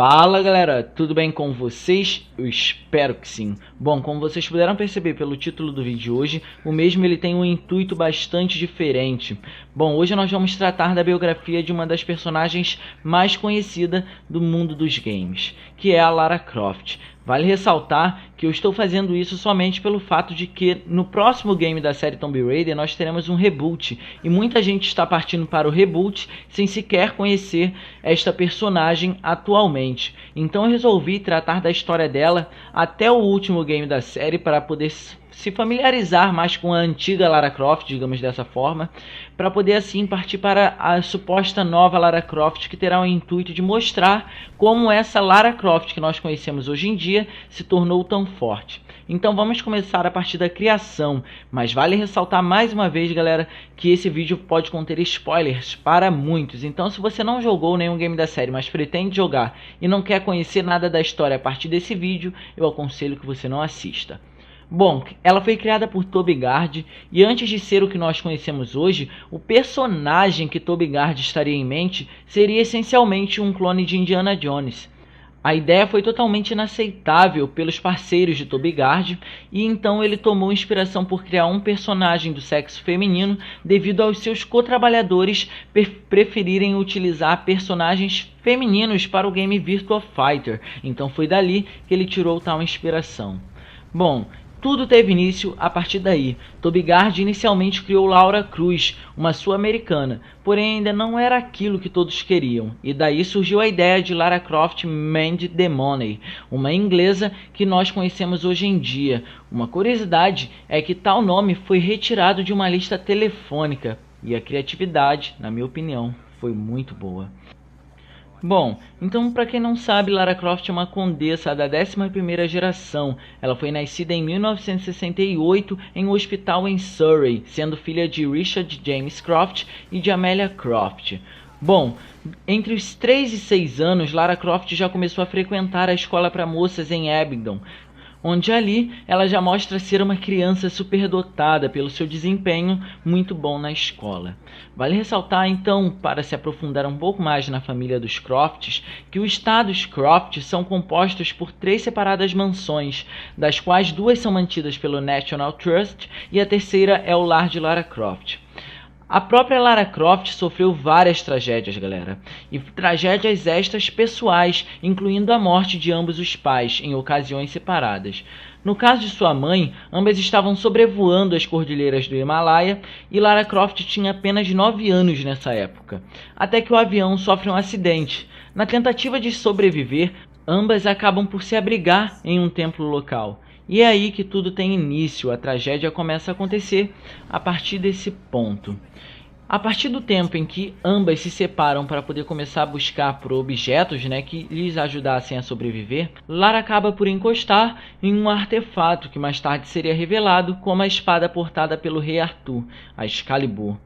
Fala galera, tudo bem com vocês? Eu espero que sim. Bom, como vocês puderam perceber pelo título do vídeo de hoje, o mesmo ele tem um intuito bastante diferente. Bom, hoje nós vamos tratar da biografia de uma das personagens mais conhecidas do mundo dos games, que é a Lara Croft. Vale ressaltar que eu estou fazendo isso somente pelo fato de que no próximo game da série Tomb Raider nós teremos um reboot, e muita gente está partindo para o reboot sem sequer conhecer esta personagem atualmente. Então eu resolvi tratar da história dela até o último game da série para poder se familiarizar mais com a antiga Lara Croft, digamos dessa forma, para poder assim partir para a suposta nova Lara Croft, que terá o intuito de mostrar como essa Lara Croft que nós conhecemos hoje em dia se tornou tão forte. Então vamos começar a partir da criação, mas vale ressaltar mais uma vez, galera, que esse vídeo pode conter spoilers para muitos. Então se você não jogou nenhum game da série, mas pretende jogar e não quer conhecer nada da história a partir desse vídeo, eu aconselho que você não assista. Bom, ela foi criada por Toby Gard, e antes de ser o que nós conhecemos hoje, o personagem que Toby Gard estaria em mente seria essencialmente um clone de Indiana Jones. A ideia foi totalmente inaceitável pelos parceiros de Toby Gard, e então ele tomou inspiração por criar um personagem do sexo feminino devido aos seus co-trabalhadores preferirem utilizar personagens femininos para o game Virtua Fighter. Então foi dali que ele tirou tal inspiração. Bom, tudo teve início a partir daí. Toby Gard inicialmente criou Laura Cruz, uma sul-americana, porém ainda não era aquilo que todos queriam, e daí surgiu a ideia de Lara Croft Mend the Money, uma inglesa que nós conhecemos hoje em dia. Uma curiosidade é que tal nome foi retirado de uma lista telefônica, e a criatividade, na minha opinião, foi muito boa. Bom, então para quem não sabe, Lara Croft é uma condessa da 11ª geração. Ela foi nascida em 1968 em um hospital em Surrey, sendo filha de Richard James Croft e de Amelia Croft. Bom, entre os 3 e 6 anos, Lara Croft já começou a frequentar a escola para moças em Abingdon, onde ali ela já mostra ser uma criança superdotada pelo seu desempenho muito bom na escola. Vale ressaltar então, para se aprofundar um pouco mais na família dos Crofts, que os estados Croft são compostos por 3 separadas mansões, das quais 2 são mantidas pelo National Trust e a terceira é o lar de Lara Croft. A própria Lara Croft sofreu várias tragédias, galera, e tragédias estas pessoais, incluindo a morte de ambos os pais em ocasiões separadas. No caso de sua mãe, ambas estavam sobrevoando as cordilheiras do Himalaia e Lara Croft tinha apenas 9 anos nessa época, até que o avião sofre um acidente. Na tentativa de sobreviver, ambas acabam por se abrigar em um templo local. E é aí que tudo tem início, a tragédia começa a acontecer a partir desse ponto. A partir do tempo em que ambas se separam para poder começar a buscar por objetos, que lhes ajudassem a sobreviver, Lara acaba por encostar em um artefato que mais tarde seria revelado como a espada portada pelo rei Arthur, a Excalibur.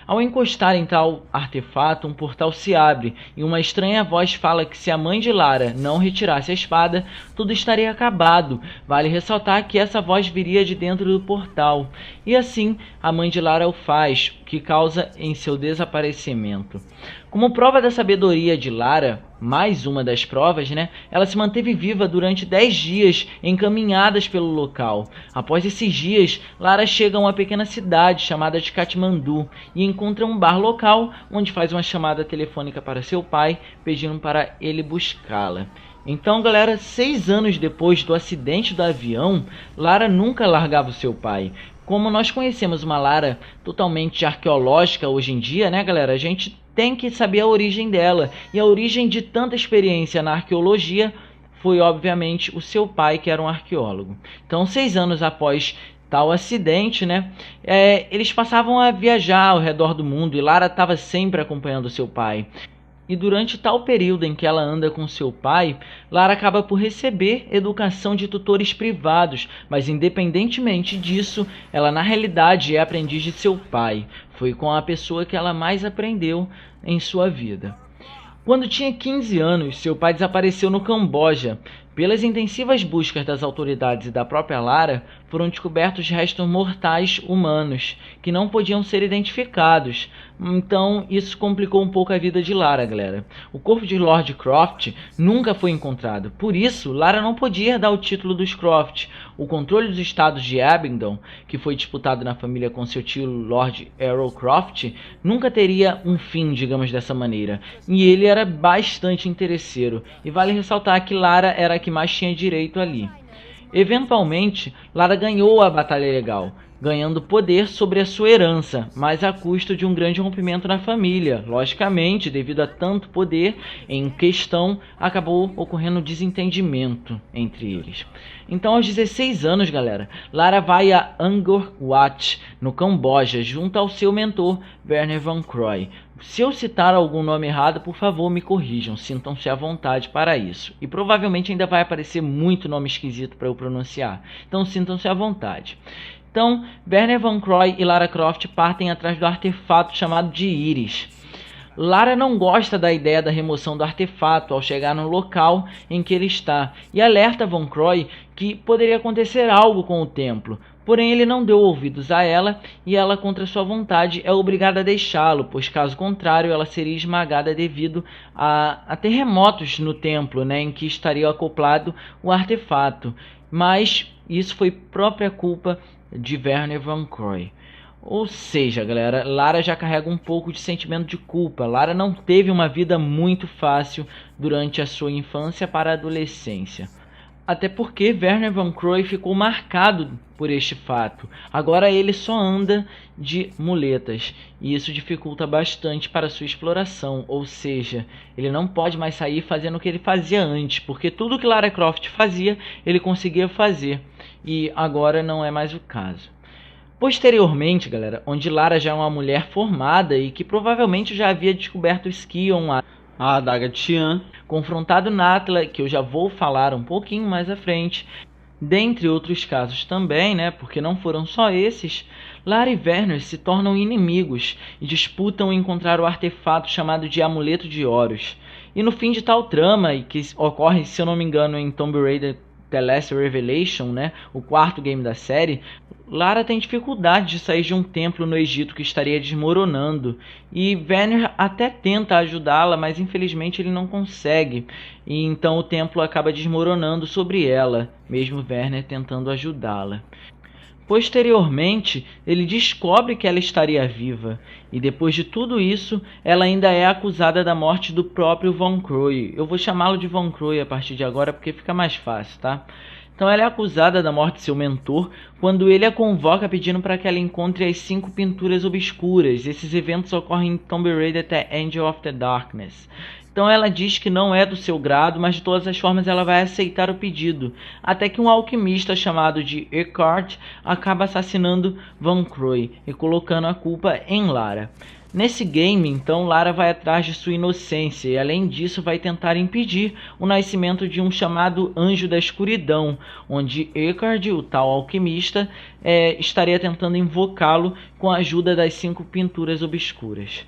Ao encostar em tal artefato, um portal se abre e uma estranha voz fala que se a mãe de Lara não retirasse a espada, tudo estaria acabado. Vale ressaltar que essa voz viria de dentro do portal, e assim a mãe de Lara o faz, o que causa em seu desaparecimento. Como prova da sabedoria de Lara, mais uma das provas, ela se manteve viva durante 10 dias em caminhadas pelo local. Após esses dias, Lara chega a uma pequena cidade chamada de Katmandu e encontra um bar local onde faz uma chamada telefônica para seu pai, pedindo para ele buscá-la. Então, galera, 6 anos depois do acidente do avião, Lara nunca largava o seu pai. Como nós conhecemos uma Lara totalmente arqueológica hoje em dia, galera, a gente tem que saber a origem dela. E a origem de tanta experiência na arqueologia foi, obviamente, o seu pai, que era um arqueólogo. Então, 6 anos após tal acidente, eles passavam a viajar ao redor do mundo e Lara estava sempre acompanhando seu pai. E durante tal período em que ela anda com seu pai, Lara acaba por receber educação de tutores privados, mas independentemente disso, ela na realidade é aprendiz de seu pai. Foi com a pessoa que ela mais aprendeu em sua vida. Quando tinha 15 anos, seu pai desapareceu no Camboja. Pelas intensivas buscas das autoridades e da própria Lara, foram descobertos restos mortais humanos, que não podiam ser identificados. Então isso complicou um pouco a vida de Lara, galera. O corpo de Lord Croft nunca foi encontrado. Por isso, Lara não podia herdar o título dos Croft. O controle dos estados de Abingdon, que foi disputado na família com seu tio Lord Errol Croft, nunca teria um fim, digamos dessa maneira. E ele era bastante interesseiro. E vale ressaltar que Lara era a que mais tinha direito ali. Eventualmente, Lara ganhou a batalha legal, ganhando poder sobre a sua herança, mas a custo de um grande rompimento na família. Logicamente, devido a tanto poder em questão, acabou ocorrendo desentendimento entre eles. Então, aos 16 anos, galera, Lara vai a Angkor Wat, no Camboja, junto ao seu mentor, Werner Van Croy. Se eu citar algum nome errado, por favor, me corrijam, sintam-se à vontade para isso. E provavelmente ainda vai aparecer muito nome esquisito para eu pronunciar, então sintam-se à vontade. Então, Werner Van Croy e Lara Croft partem atrás do artefato chamado de Íris. Lara não gosta da ideia da remoção do artefato ao chegar no local em que ele está e alerta Van Croy que poderia acontecer algo com o templo. Porém, ele não deu ouvidos a ela e ela, contra sua vontade, é obrigada a deixá-lo, pois caso contrário ela seria esmagada devido a terremotos no templo, né, em que estaria acoplado o artefato. Mas isso foi própria culpa de Werner Van Croy. Ou seja, galera, Lara já carrega um pouco de sentimento de culpa. Lara não teve uma vida muito fácil durante a sua infância para a adolescência. Até porque Werner Van Croy ficou marcado por este fato. Agora ele só anda de muletas e isso dificulta bastante para sua exploração. Ou seja, ele não pode mais sair fazendo o que ele fazia antes, porque tudo que Lara Croft fazia, ele conseguia fazer. E agora não é mais o caso. Posteriormente, galera, onde Lara já é uma mulher formada e que provavelmente já havia descoberto o Skion, a adaga de Xi'an, confrontado Natla, que eu já vou falar um pouquinho mais à frente, dentre outros casos também, né, porque não foram só esses, Lara e Werner se tornam inimigos e disputam encontrar o artefato chamado de Amuleto de Horus. E no fim de tal trama, e que ocorre, se eu não me engano, em Tomb Raider The Last Revelation, né, o quarto game da série, Lara tem dificuldade de sair de um templo no Egito que estaria desmoronando, e Werner até tenta ajudá-la, mas infelizmente ele não consegue, e então o templo acaba desmoronando sobre ela, mesmo Werner tentando ajudá-la. Posteriormente, ele descobre que ela estaria viva, e depois de tudo isso, ela ainda é acusada da morte do próprio Van Croy. Eu vou chamá-lo de Van Croy a partir de agora porque fica mais fácil, tá? Então ela é acusada da morte de seu mentor quando ele a convoca pedindo para que ela encontre as 5 pinturas obscuras. Esses eventos ocorrem em Tomb Raider The Angel of the Darkness. Então ela diz que não é do seu grado, mas de todas as formas ela vai aceitar o pedido, até que um alquimista chamado de Eckhart acaba assassinando Van Croy e colocando a culpa em Lara. Nesse game, então, Lara vai atrás de sua inocência e, além disso, vai tentar impedir o nascimento de um chamado Anjo da Escuridão, onde Eckhart, o tal alquimista, estaria tentando invocá-lo com a ajuda das 5 pinturas obscuras.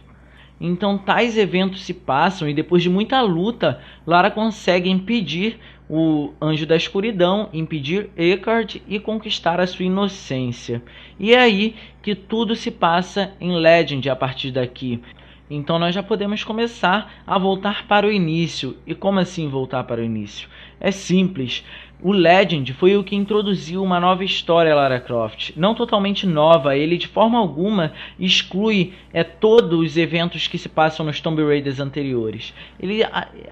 Então tais eventos se passam e depois de muita luta, Lara consegue impedir o Anjo da Escuridão, impedir Eckhart e conquistar a sua inocência. E é aí que tudo se passa em Legend a partir daqui. Então nós já podemos começar a voltar para o início. E como assim voltar para o início? É simples. O Legend foi o que introduziu uma nova história a Lara Croft. Não totalmente nova, ele de forma alguma exclui todos os eventos que se passam nos Tomb Raiders anteriores. Ele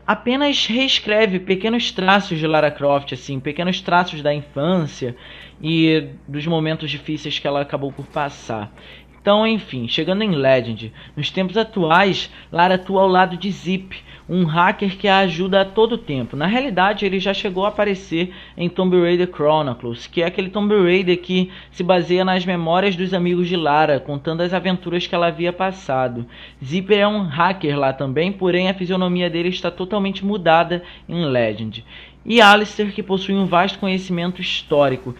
apenas reescreve pequenos traços de Lara Croft, assim, pequenos traços da infância e dos momentos difíceis que ela acabou por passar. Então, enfim, chegando em Legend, nos tempos atuais, Lara atua ao lado de Zip, um hacker que a ajuda a todo tempo. Na realidade, ele já chegou a aparecer em Tomb Raider Chronicles, que é aquele Tomb Raider que se baseia nas memórias dos amigos de Lara, contando as aventuras que ela havia passado. Zip é um hacker lá também, porém a fisionomia dele está totalmente mudada em Legend. E Alistair, que possui um vasto conhecimento histórico.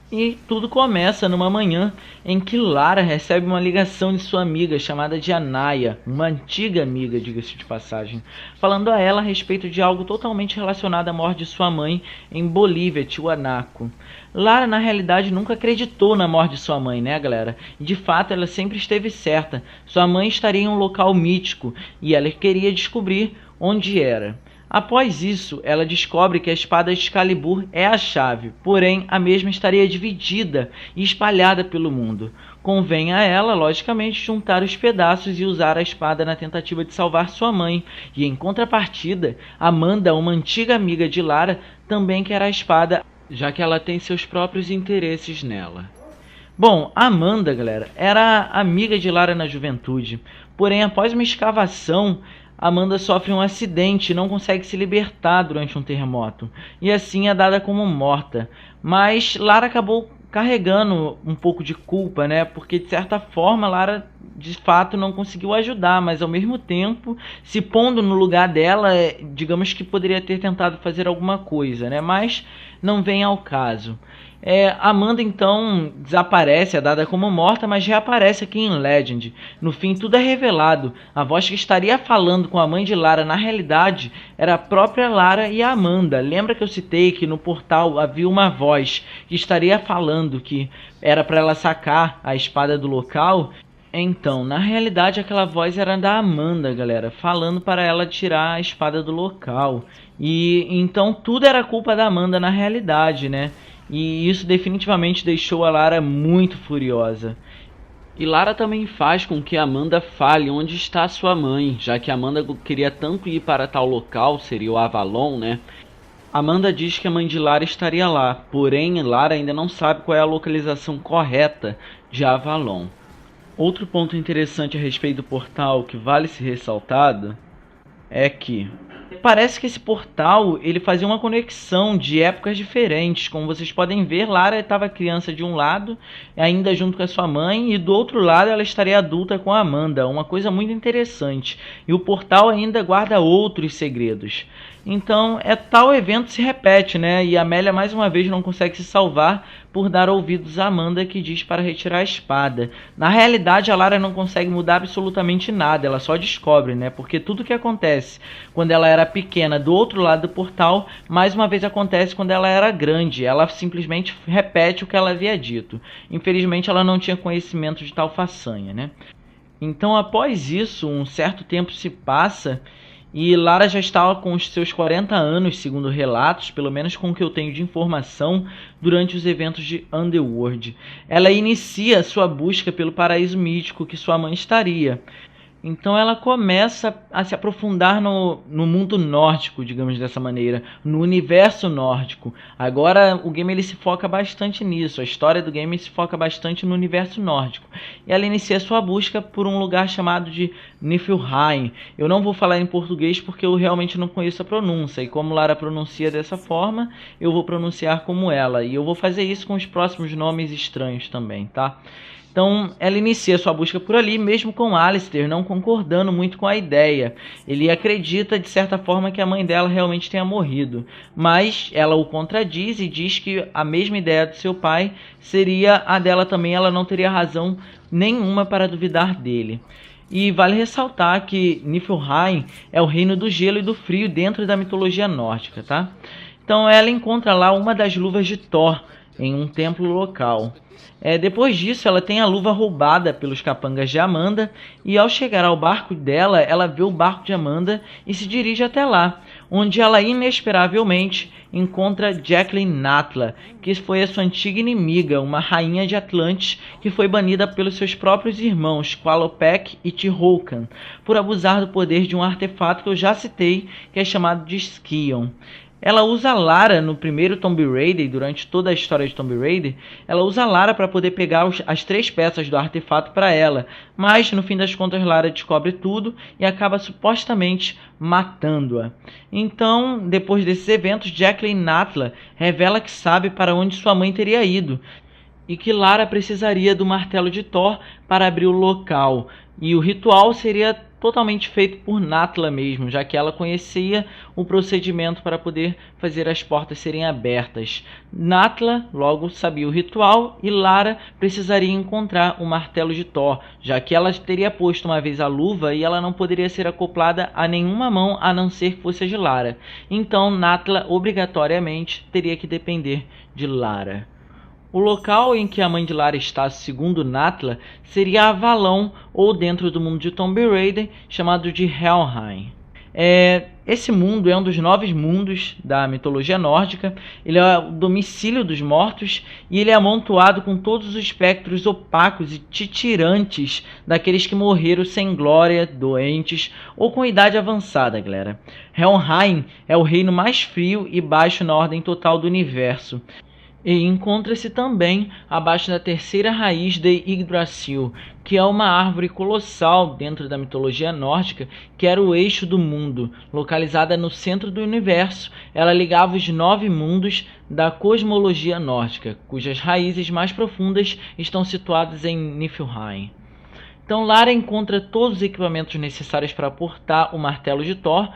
E tudo começa numa manhã em que Lara recebe uma ligação de sua amiga chamada de Anaya, uma antiga amiga, diga-se de passagem, falando a ela a respeito de algo totalmente relacionado à morte de sua mãe em Bolívia, Tiwanaku. Lara, na realidade, nunca acreditou na morte de sua mãe, né, galera? E de fato, ela sempre esteve certa. Sua mãe estaria em um local mítico e ela queria descobrir onde era. Após isso, ela descobre que a espada Excalibur é a chave, porém a mesma estaria dividida e espalhada pelo mundo. Convém a ela, logicamente, juntar os pedaços e usar a espada na tentativa de salvar sua mãe. E em contrapartida, Amanda, uma antiga amiga de Lara, também quer a espada, já que ela tem seus próprios interesses nela. Bom, Amanda, galera, era amiga de Lara na juventude, porém após uma escavação, Amanda sofre um acidente e não consegue se libertar durante um terremoto, e assim é dada como morta. Mas Lara acabou carregando um pouco de culpa, né? Porque de certa forma Lara de fato não conseguiu ajudar, mas ao mesmo tempo, se pondo no lugar dela, digamos que poderia ter tentado fazer alguma coisa, né? Mas não vem ao caso. Amanda então desaparece, é dada como morta, mas reaparece aqui em Legend. No fim tudo é revelado. A voz que estaria falando com a mãe de Lara na realidade era a própria Lara e a Amanda. Lembra que eu citei que no portal havia uma voz que estaria falando que era para ela sacar a espada do local? Então, na realidade aquela voz era da Amanda, galera, falando para ela tirar a espada do local. E então tudo era culpa da Amanda na realidade, né? E isso definitivamente deixou a Lara muito furiosa. E Lara também faz com que Amanda fale onde está sua mãe, já que Amanda queria tanto ir para tal local, seria o Avalon, né? Amanda diz que a mãe de Lara estaria lá, porém Lara ainda não sabe qual é a localização correta de Avalon. Outro ponto interessante a respeito do portal que vale ser ressaltado é que parece que esse portal ele fazia uma conexão de épocas diferentes. Como vocês podem ver, Lara estava criança de um lado, ainda junto com a sua mãe, e do outro lado ela estaria adulta com a Amanda, uma coisa muito interessante. E o portal ainda guarda outros segredos. Então, tal evento se repete, né? E a Amélia mais uma vez não consegue se salvar por dar ouvidos a Amanda, que diz para retirar a espada. Na realidade, a Lara não consegue mudar absolutamente nada, ela só descobre, né? Porque tudo que acontece quando ela era pequena do outro lado do portal, mais uma vez acontece quando ela era grande. Ela simplesmente repete o que ela havia dito. Infelizmente, ela não tinha conhecimento de tal façanha, né? Então, após isso, um certo tempo se passa e Lara já estava com os seus 40 anos, segundo relatos, pelo menos com o que eu tenho de informação, durante os eventos de Underworld. Ela inicia sua busca pelo paraíso mítico que sua mãe estaria. Então ela começa a se aprofundar no mundo nórdico, digamos dessa maneira, no universo nórdico. Agora o game ele se foca bastante nisso, a história do game se foca bastante no universo nórdico. E ela inicia sua busca por um lugar chamado de Niflheim. Eu não vou falar em português porque eu realmente não conheço a pronúncia, e como Lara pronuncia dessa forma, eu vou pronunciar como ela. E eu vou fazer isso com os próximos nomes estranhos também, tá? Então ela inicia sua busca por ali, mesmo com Alistair não concordando muito com a ideia. Ele acredita de certa forma que a mãe dela realmente tenha morrido, mas ela o contradiz e diz que a mesma ideia do seu pai seria a dela também, ela não teria razão nenhuma para duvidar dele. E vale ressaltar que Niflheim é o reino do gelo e do frio dentro da mitologia nórdica, tá? Então ela encontra lá uma das luvas de Thor em um templo local. Depois disso, ela tem a luva roubada pelos capangas de Amanda, e ao chegar ao barco dela, ela vê o barco de Amanda e se dirige até lá, onde ela inesperavelmente encontra Jacqueline Natla, que foi a sua antiga inimiga, uma rainha de Atlantis que foi banida pelos seus próprios irmãos, Qualopec e Tirhokan, por abusar do poder de um artefato que eu já citei, que é chamado de Skion. Ela usa Lara no primeiro Tomb Raider, e durante toda a história de Tomb Raider, ela usa Lara para poder pegar as 3 peças do artefato para ela, mas no fim das contas Lara descobre tudo e acaba supostamente matando-a. Então, depois desses eventos, Jacqueline Natla revela que sabe para onde sua mãe teria ido, e que Lara precisaria do martelo de Thor para abrir o local. E o ritual seria totalmente feito por Natla mesmo, já que ela conhecia o procedimento para poder fazer as portas serem abertas. Natla logo sabia o ritual e Lara precisaria encontrar o martelo de Thor, já que ela teria posto uma vez a luva e ela não poderia ser acoplada a nenhuma mão a não ser que fosse a de Lara. Então Natla obrigatoriamente teria que depender de Lara. O local em que a mãe de Lara está, segundo Natla, seria Avalon, ou dentro do mundo de Tomb Raider, chamado de Helheim. Esse mundo é um dos 9 mundos da mitologia nórdica. Ele é o domicílio dos mortos e ele é amontoado com todos os espectros opacos e titirantes daqueles que morreram sem glória, doentes ou com idade avançada, galera. Helheim é o reino mais frio e baixo na ordem total do universo. E encontra-se também abaixo da terceira raiz de Yggdrasil, que é uma árvore colossal dentro da mitologia nórdica, que era o eixo do mundo. Localizada no centro do universo, ela ligava os 9 mundos da cosmologia nórdica, cujas raízes mais profundas estão situadas em Niflheim. Então Lara encontra todos os equipamentos necessários para portar o martelo de Thor,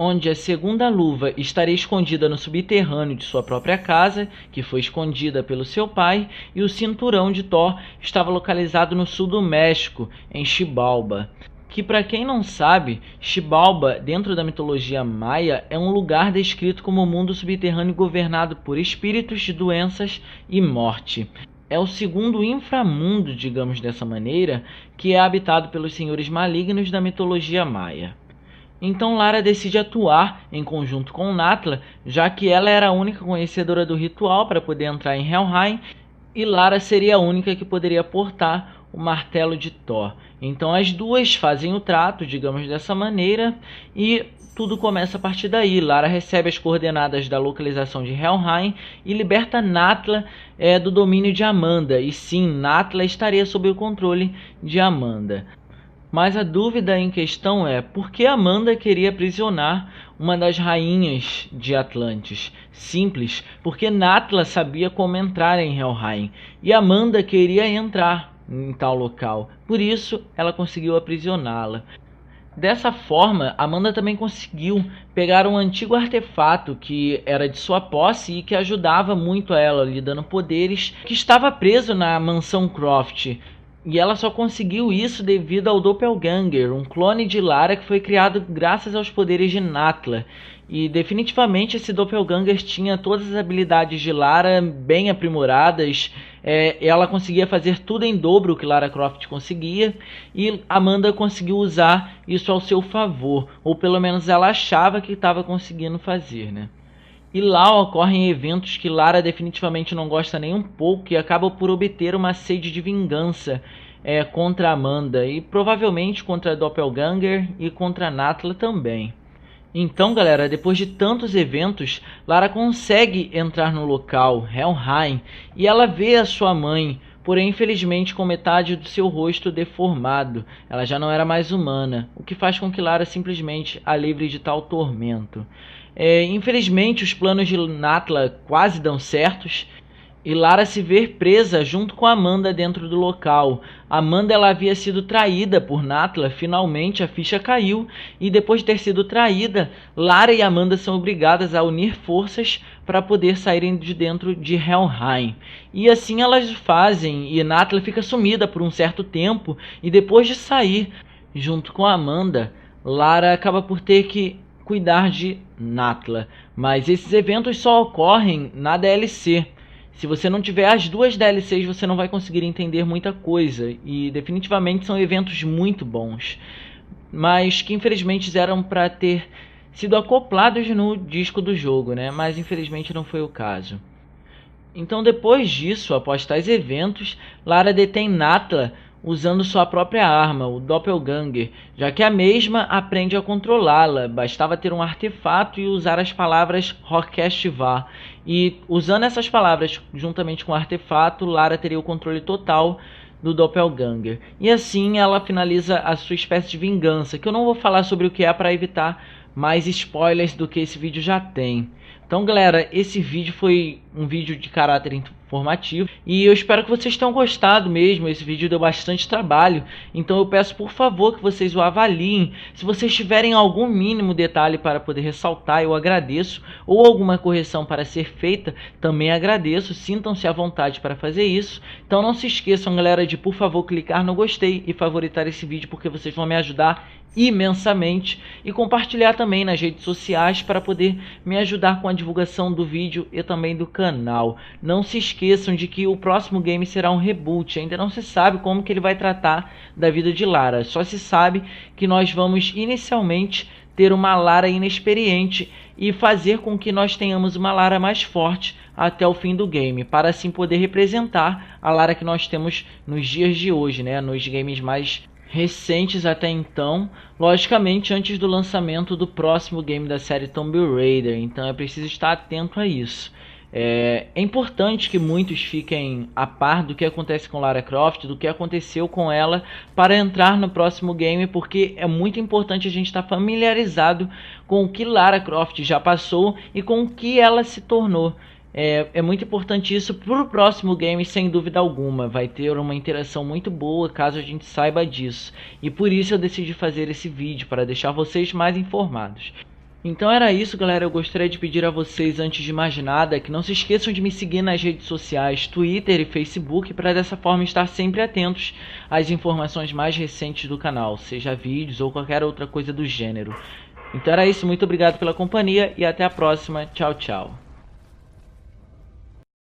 onde a segunda luva estaria escondida no subterrâneo de sua própria casa, que foi escondida pelo seu pai, e o cinturão de Thor estava localizado no sul do México, em Xibalba. Que, para quem não sabe, Xibalba, dentro da mitologia maia, é um lugar descrito como um mundo subterrâneo governado por espíritos, doenças e morte. É o segundo inframundo, digamos dessa maneira, que é habitado pelos senhores malignos da mitologia maia. Então Lara decide atuar em conjunto com Natla, já que ela era a única conhecedora do ritual para poder entrar em Helheim, e Lara seria a única que poderia portar o martelo de Thor. Então as duas fazem o trato, digamos dessa maneira, e tudo começa a partir daí. Lara recebe as coordenadas da localização de Helheim e liberta Natla do domínio de Amanda. E sim, Natla estaria sob o controle de Amanda. Mas a dúvida em questão é por que Amanda queria aprisionar uma das rainhas de Atlantis? Simples, porque Natla sabia como entrar em Helheim e Amanda queria entrar em tal local. Por isso, ela conseguiu aprisioná-la. Dessa forma, Amanda também conseguiu pegar um antigo artefato que era de sua posse e que ajudava muito a ela, lhe dando poderes, que estava preso na mansão Croft. E ela só conseguiu isso devido ao Doppelganger, um clone de Lara que foi criado graças aos poderes de Natla. E definitivamente esse Doppelganger tinha todas as habilidades de Lara bem aprimoradas. Ela conseguia fazer tudo em dobro o que Lara Croft conseguia. E Amanda conseguiu usar isso ao seu favor. Ou pelo menos ela achava que estava conseguindo fazer, né? E lá ocorrem eventos que Lara definitivamente não gosta nem um pouco e acaba por obter uma sede de vingança contra Amanda e provavelmente contra Doppelganger e contra Natla também. Então, galera, depois de tantos eventos, Lara consegue entrar no local, Helheim, e ela vê a sua mãe, porém infelizmente com metade do seu rosto deformado. Ela já não era mais humana, o que faz com que Lara simplesmente a livre de tal tormento. Infelizmente os planos de Natla quase dão certos e Lara se vê presa junto com Amanda dentro do local. Amanda ela havia sido traída por Natla, finalmente a ficha caiu e depois de ter sido traída, Lara e Amanda são obrigadas a unir forças para poder saírem de dentro de Helheim. E assim elas fazem e Natla fica sumida por um certo tempo e depois de sair junto com Amanda, Lara acaba por ter que cuidar de Natla, mas esses eventos só ocorrem na DLC. Se você não tiver as duas DLCs, você não vai conseguir entender muita coisa, e definitivamente são eventos muito bons, mas que infelizmente eram para ter sido acoplados no disco do jogo, né? Mas infelizmente não foi o caso. Então depois disso, após tais eventos, Lara detém Natla usando sua própria arma, o Doppelganger, já que a mesma aprende a controlá-la. Bastava ter um artefato e usar as palavras Horkestivá. E usando essas palavras juntamente com o artefato, Lara teria o controle total do Doppelganger. E assim ela finaliza a sua espécie de vingança, que eu não vou falar sobre o que é para evitar mais spoilers do que esse vídeo já tem. Então, galera, esse vídeo foi um vídeo de caráter informativo e eu espero que vocês tenham gostado mesmo. Esse vídeo deu bastante trabalho, então eu peço por favor que vocês o avaliem. Se vocês tiverem algum mínimo detalhe para poder ressaltar, eu agradeço, ou alguma correção para ser feita, também agradeço. Sintam-se à vontade para fazer isso. Então não se esqueçam, galera, de por favor clicar no gostei e favoritar esse vídeo, porque vocês vão me ajudar imensamente, e compartilhar também nas redes sociais para poder me ajudar com a divulgação do vídeo e também do canal. Não se esqueçam de que o próximo game será um reboot. Ainda não se sabe como que ele vai tratar da vida de Lara, só se sabe que nós vamos inicialmente ter uma Lara inexperiente e fazer com que nós tenhamos uma Lara mais forte até o fim do game, para assim poder representar a Lara que nós temos nos dias de hoje, né, nos games mais recentes até então, logicamente antes do lançamento do próximo game da série Tomb Raider. Então é preciso estar atento a isso. É importante que muitos fiquem a par do que acontece com Lara Croft, do que aconteceu com ela, para entrar no próximo game, porque é muito importante a gente estar familiarizado com o que Lara Croft já passou e com o que ela se tornou. É muito importante isso para o próximo game, sem dúvida alguma. Vai ter uma interação muito boa caso a gente saiba disso. E por isso eu decidi fazer esse vídeo, para deixar vocês mais informados. Então era isso, galera. Eu gostaria de pedir a vocês, antes de mais nada, que não se esqueçam de me seguir nas redes sociais, Twitter e Facebook, para dessa forma estar sempre atentos às informações mais recentes do canal, seja vídeos ou qualquer outra coisa do gênero. Então era isso, muito obrigado pela companhia e até a próxima. Tchau, tchau.